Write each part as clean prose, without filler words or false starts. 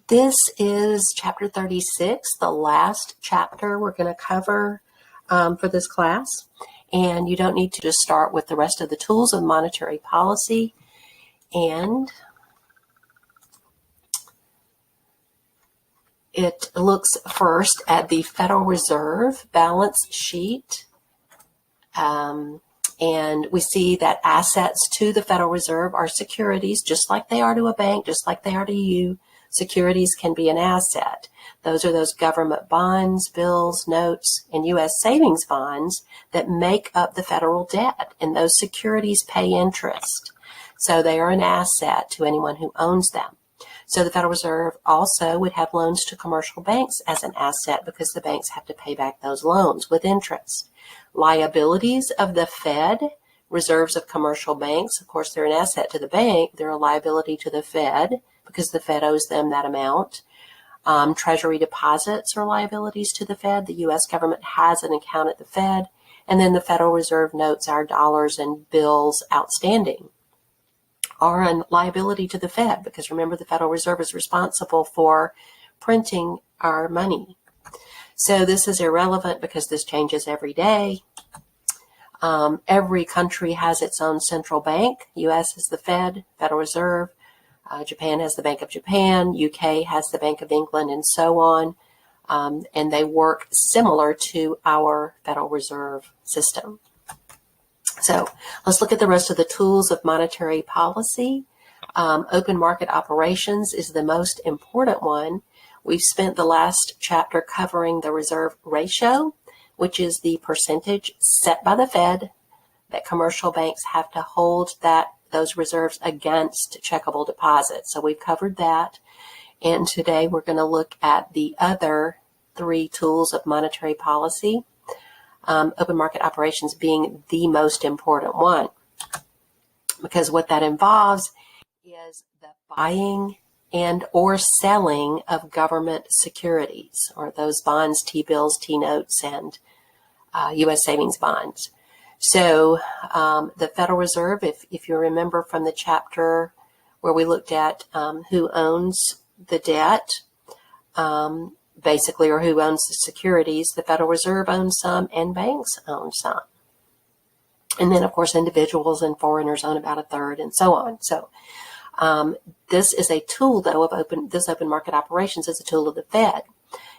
This is chapter 36, the last chapter we're going to cover for this class. And you don't need to just start with the rest of the tools of monetary policy. And it looks first at the Federal Reserve balance sheet. And we see that assets to the Federal Reserve are securities, just like they are to a bank, just like they are to you. Securities can be an asset. Those are those government bonds, bills, notes, and U.S. savings bonds that make up the federal debt, and those securities pay interest. So they are an asset to anyone who owns them. So the Federal Reserve also would have loans to commercial banks as an asset because the banks have to pay back those loans with interest. Liabilities of the Fed, reserves of commercial banks, of course, they're an asset to the bank. They're a liability to the Fed because the Fed owes them that amount. Treasury deposits are liabilities to the Fed. The U.S. government has an account at the Fed. And then the Federal Reserve notes, our dollars and bills outstanding, are a liability to the Fed because remember, the Federal Reserve is responsible for printing our money. So this is irrelevant because this changes every day. Every country has its own central bank. U.S. is the Fed, Federal Reserve. Japan has the Bank of Japan. UK has the Bank of England, and so on. And they work similar to our Federal Reserve system. So let's look at the rest of the tools of monetary policy. Open market operations is the most important one. We've spent the last chapter covering the reserve ratio, which is the percentage set by the Fed that commercial banks have to hold those reserves against checkable deposits. So we've covered that. And today we're going to look at the other three tools of monetary policy. Open market operations being the most important one, because what that involves is the buying and or selling of government securities, or those bonds, T-bills, T-notes, and U.S. savings bonds. So the Federal Reserve, if you remember from the chapter where we looked at who owns the debt, basically, or who owns the securities, the Federal Reserve owns some and banks own some. And then, of course, individuals and foreigners own about a third and so on. So this is a tool, though, of open market operations is a tool of the Fed.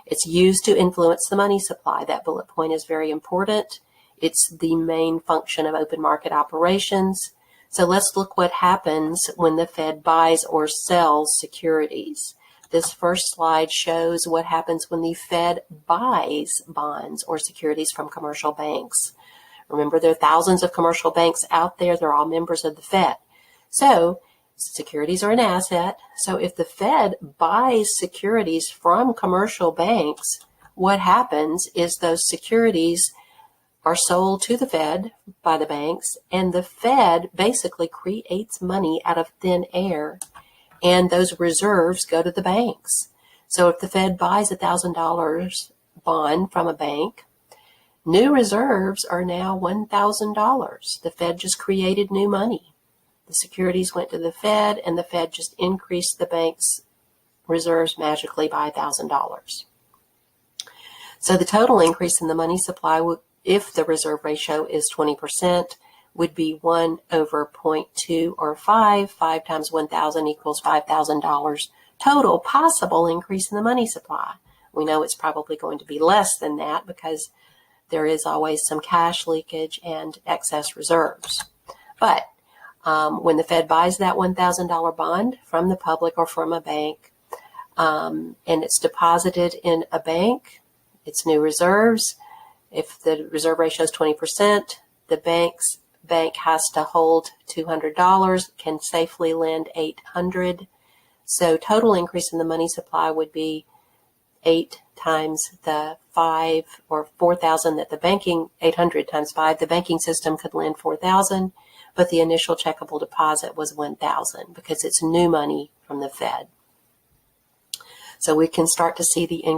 It's used to influence the money supply. That bullet point is very important. It's the main function of open market operations. So let's look what happens when the Fed buys or sells securities. This first slide shows what happens when the Fed buys bonds or securities from commercial banks. Remember, there are thousands of commercial banks out there. They're all members of the Fed. So securities are an asset. So if the Fed buys securities from commercial banks, what happens is those securities are sold to the Fed by the banks, and the Fed basically creates money out of thin air, and those reserves go to the banks. So if the Fed buys $1,000 bond from a bank, new reserves are now $1,000. The Fed just created new money. The securities went to the Fed, and the Fed just increased the bank's reserves magically by $1,000. So the total increase in the money supply, if the reserve ratio is 20%, would be 1 over 0.2 or 5. 5 times 1,000 equals $5,000 total possible increase in the money supply. We know it's probably going to be less than that because there is always some cash leakage and excess reserves. But when the Fed buys that $1,000 bond from the public or from a bank, and it's deposited in a bank, it's new reserves. If the reserve ratio is 20%, the bank has to hold $200, can safely lend $800. So total increase in the money supply would be 8 times the 5 or 4,000 that 800 times 5, the banking system could lend 4,000, but the initial checkable deposit was 1,000 because it's new money from the Fed. So we can start to see the increase